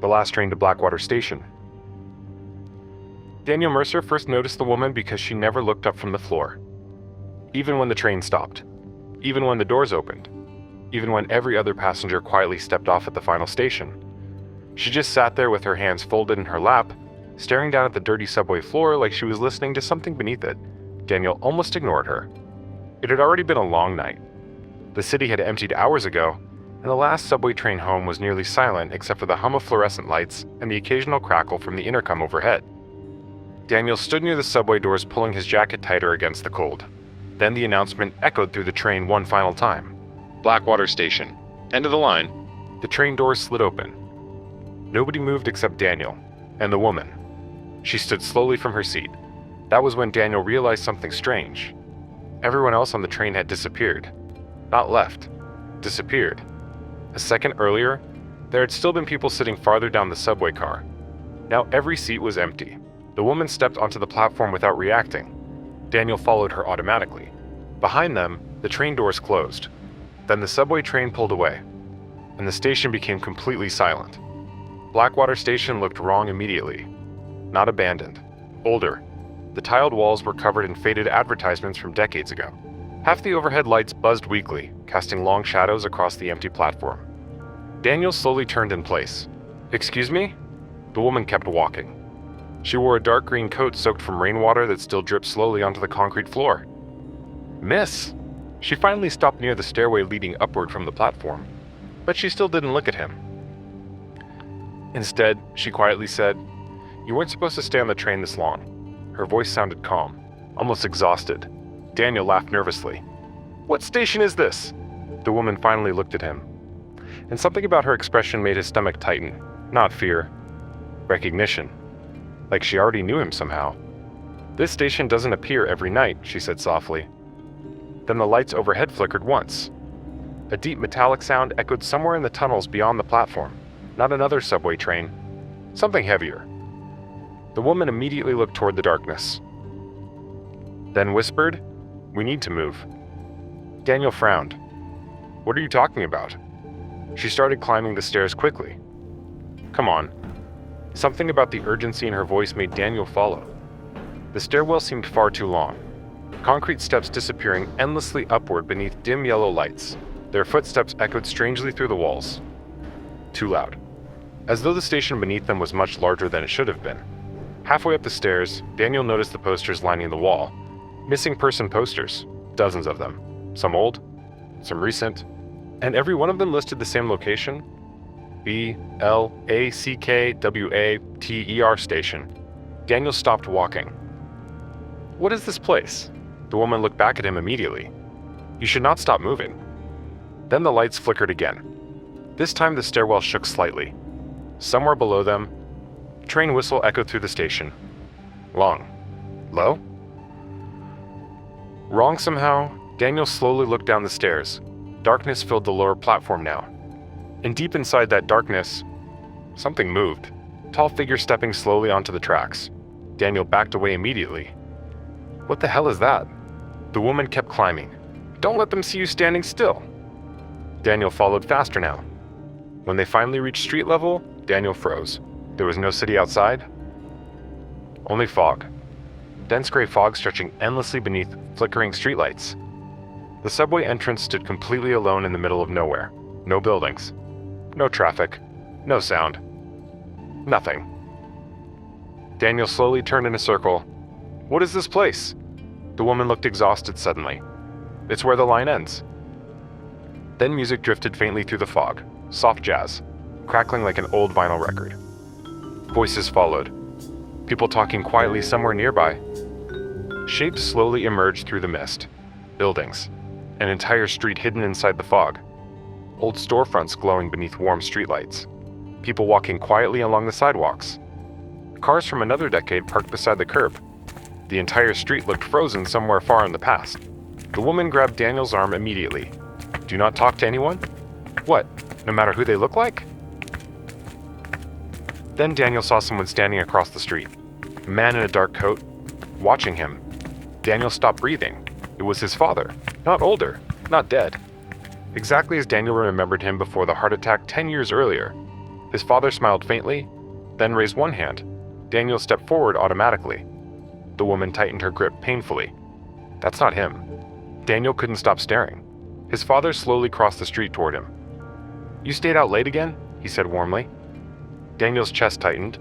the last train to Blackwater Station. Daniel Mercer first noticed the woman because she never looked up from the floor. Even when the train stopped. Even when the doors opened. Even when every other passenger quietly stepped off at the final station. She just sat there with her hands folded in her lap, staring down at the dirty subway floor like she was listening to something beneath it. Daniel almost ignored her. It had already been a long night. The city had emptied hours ago, and the last subway train home was nearly silent except for the hum of fluorescent lights and the occasional crackle from the intercom overhead. Daniel stood near the subway doors, pulling his jacket tighter against the cold. Then the announcement echoed through the train one final time. Blackwater Station. End of the line. The train doors slid open. Nobody moved except Daniel and the woman. She stood slowly from her seat. That was when Daniel realized something strange. Everyone else on the train had disappeared. Not left. Disappeared. A second earlier, there had still been people sitting farther down the subway car. Now every seat was empty. The woman stepped onto the platform without reacting. Daniel followed her automatically. Behind them, the train doors closed. Then the subway train pulled away, and the station became completely silent. Blackwater Station looked wrong immediately. Not abandoned. Older. The tiled walls were covered in faded advertisements from decades ago. Half the overhead lights buzzed weakly, casting long shadows across the empty platform. Daniel slowly turned in place. "Excuse me?" The woman kept walking. She wore a dark green coat soaked from rainwater that still dripped slowly onto the concrete floor. "Miss!" She finally stopped near the stairway leading upward from the platform, but she still didn't look at him. Instead, she quietly said, "You weren't supposed to stay on the train this long." Her voice sounded calm, almost exhausted. Daniel laughed nervously. "What station is this?" The woman finally looked at him, and something about her expression made his stomach tighten. Not fear. Recognition. Like she already knew him somehow. "This station doesn't appear every night," she said softly. Then the lights overhead flickered once. A deep metallic sound echoed somewhere in the tunnels beyond the platform. Not another subway train. Something heavier. The woman immediately looked toward the darkness. Then whispered, "We need to move." Daniel frowned. "What are you talking about?" She started climbing the stairs quickly. "Come on." Something about the urgency in her voice made Daniel follow. The stairwell seemed far too long. Concrete steps disappearing endlessly upward beneath dim yellow lights. Their footsteps echoed strangely through the walls. Too loud. As though the station beneath them was much larger than it should have been. Halfway up the stairs, Daniel noticed the posters lining the wall. Missing person posters. Dozens of them. Some old, some recent, and every one of them listed the same location. Blackwter Station. Daniel stopped walking. "What is this place?" The woman looked back at him immediately. "You should not stop moving." Then the lights flickered again. This time the stairwell shook slightly. Somewhere below them, a train whistle echoed through the station. Long. Low? Wrong somehow, Daniel slowly looked down the stairs. Darkness filled the lower platform now. And deep inside that darkness, something moved. Tall figure stepping slowly onto the tracks. Daniel backed away immediately. "What the hell is that?" The woman kept climbing. "Don't let them see you standing still." Daniel followed faster now. When they finally reached street level, Daniel froze. There was no city outside. Only fog. Dense gray fog stretching endlessly beneath flickering streetlights. The subway entrance stood completely alone in the middle of nowhere. No buildings. No traffic. No sound. Nothing. Daniel slowly turned in a circle. "What is this place?" The woman looked exhausted suddenly. "It's where the line ends." Then music drifted faintly through the fog. Soft jazz, crackling like an old vinyl record. Voices followed. People talking quietly somewhere nearby. Shapes slowly emerged through the mist. Buildings. An entire street hidden inside the fog. Old storefronts glowing beneath warm streetlights. People walking quietly along the sidewalks. Cars from another decade parked beside the curb. The entire street looked frozen somewhere far in the past. The woman grabbed Daniel's arm immediately. "Do not talk to anyone?" "What? No matter who they look like?" Then Daniel saw someone standing across the street. A man in a dark coat, watching him. Daniel stopped breathing. It was his father. Not older, not dead. Exactly as Daniel remembered him before the heart attack 10 years earlier. His father smiled faintly, then raised one hand. Daniel stepped forward automatically. The woman tightened her grip painfully. That's not him. Daniel couldn't stop staring. His father slowly crossed the street toward him. You stayed out late again? He said warmly. Daniel's chest tightened.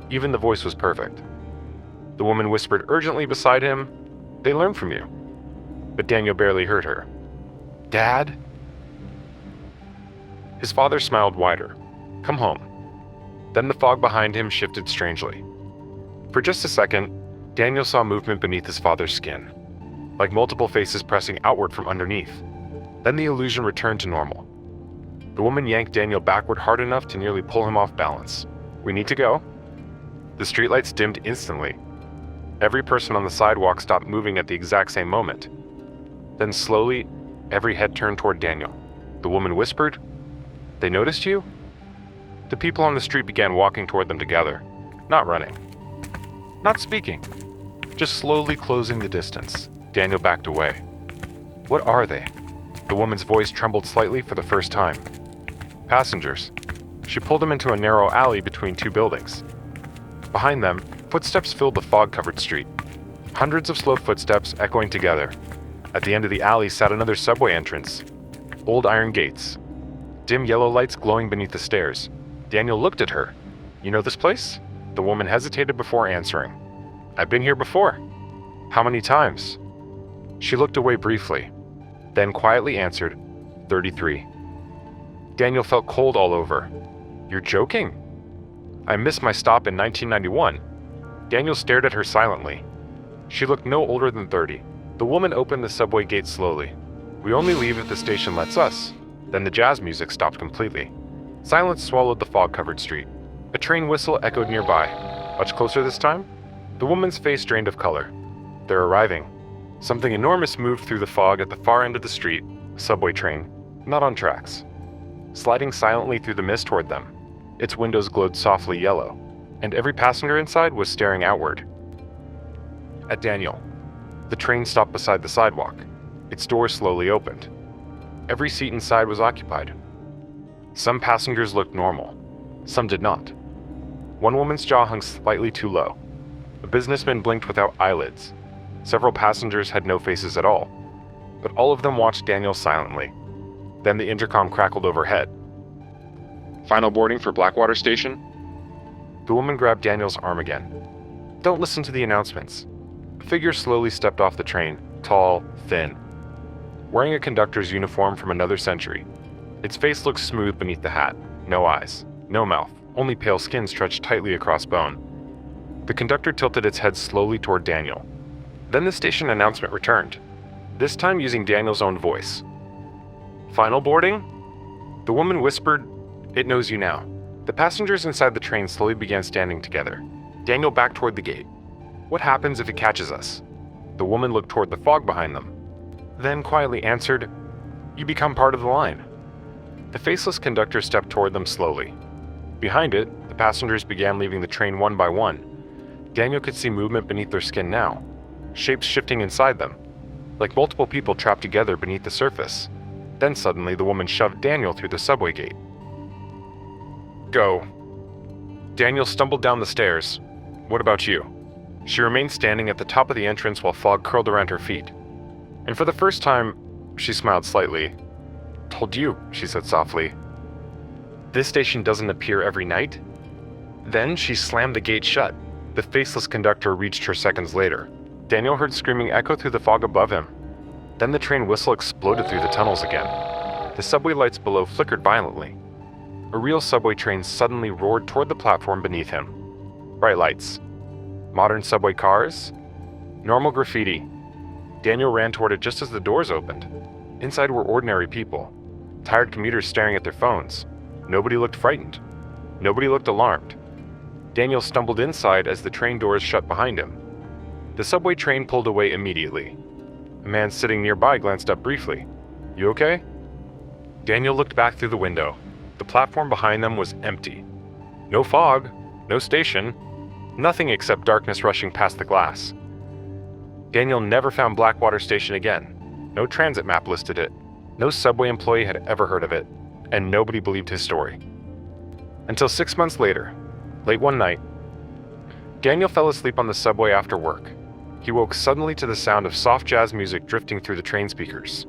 Even the voice was perfect. The woman whispered urgently beside him, They learned from you. But Daniel barely heard her. Dad? His father smiled wider. Come home. Then the fog behind him shifted strangely. For just a second, Daniel saw movement beneath his father's skin, like multiple faces pressing outward from underneath. Then the illusion returned to normal. The woman yanked Daniel backward hard enough to nearly pull him off balance. We need to go. The streetlights dimmed instantly. Every person on the sidewalk stopped moving at the exact same moment. Then slowly, every head turned toward Daniel. The woman whispered, They noticed you? The people on the street began walking toward them together, not running, not speaking, just slowly closing the distance. Daniel backed away. What are they? The woman's voice trembled slightly for the first time. Passengers. She pulled him into a narrow alley between two buildings. Behind them, footsteps filled the fog-covered street. Hundreds of slow footsteps echoing together. At the end of the alley sat another subway entrance. Old iron gates. Dim yellow lights glowing beneath the stairs. Daniel looked at her. You know this place? The woman hesitated before answering. I've been here before. How many times? She looked away briefly, then quietly answered, 33. Daniel felt cold all over. You're joking? I missed my stop in 1991. Daniel stared at her silently. She looked no older than 30. The woman opened the subway gate slowly. We only leave if the station lets us. Then the jazz music stopped completely. Silence swallowed the fog-covered street. A train whistle echoed nearby. Much closer this time? The woman's face drained of color. They're arriving. Something enormous moved through the fog at the far end of the street, a subway train, not on tracks. Sliding silently through the mist toward them. Its windows glowed softly yellow, and every passenger inside was staring outward. At Daniel. The train stopped beside the sidewalk. Its doors slowly opened. Every seat inside was occupied. Some passengers looked normal. Some did not. One woman's jaw hung slightly too low. A businessman blinked without eyelids. Several passengers had no faces at all, but all of them watched Daniel silently. Then the intercom crackled overhead. Final boarding for Blackwater Station? The woman grabbed Daniel's arm again. Don't listen to the announcements. A figure slowly stepped off the train, tall, thin, wearing a conductor's uniform from another century. Its face looked smooth beneath the hat. No eyes, no mouth, only pale skin stretched tightly across bone. The conductor tilted its head slowly toward Daniel. Then the station announcement returned, this time using Daniel's own voice. Final boarding? The woman whispered, It knows you now. The passengers inside the train slowly began standing together. Daniel backed toward the gate. What happens if it catches us? The woman looked toward the fog behind them, then quietly answered, You become part of the line. The faceless conductor stepped toward them slowly. Behind it, the passengers began leaving the train one by one. Daniel could see movement beneath their skin now, shapes shifting inside them, like multiple people trapped together beneath the surface. Then suddenly the woman shoved Daniel through the subway gate. Go. Daniel stumbled down the stairs. What about you? She remained standing at the top of the entrance while fog curled around her feet. And for the first time, she smiled slightly. Told you, she said softly. This station doesn't appear every night. Then she slammed the gate shut. The faceless conductor reached her seconds later. Daniel heard screaming echo through the fog above him. Then the train whistle exploded through the tunnels again. The subway lights below flickered violently. A real subway train suddenly roared toward the platform beneath him. Bright lights. Modern subway cars. Normal graffiti. Daniel ran toward it just as the doors opened. Inside were ordinary people. Tired commuters staring at their phones. Nobody looked frightened. Nobody looked alarmed. Daniel stumbled inside as the train doors shut behind him. The subway train pulled away immediately. A man sitting nearby glanced up briefly. You okay? Daniel looked back through the window. The platform behind them was empty. No fog, no station, nothing except darkness rushing past the glass. Daniel never found Blackwater Station again. No transit map listed it. No subway employee had ever heard of it, and nobody believed his story. Until 6 months later, late one night, Daniel fell asleep on the subway after work. He woke suddenly to the sound of soft jazz music drifting through the train speakers.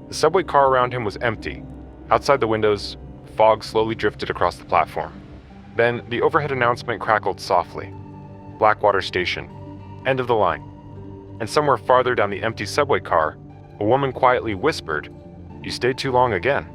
The subway car around him was empty. Outside the windows, fog slowly drifted across the platform. Then the overhead announcement crackled softly. Blackwater Station. End of the line. And somewhere farther down the empty subway car, a woman quietly whispered, "You stayed too long again."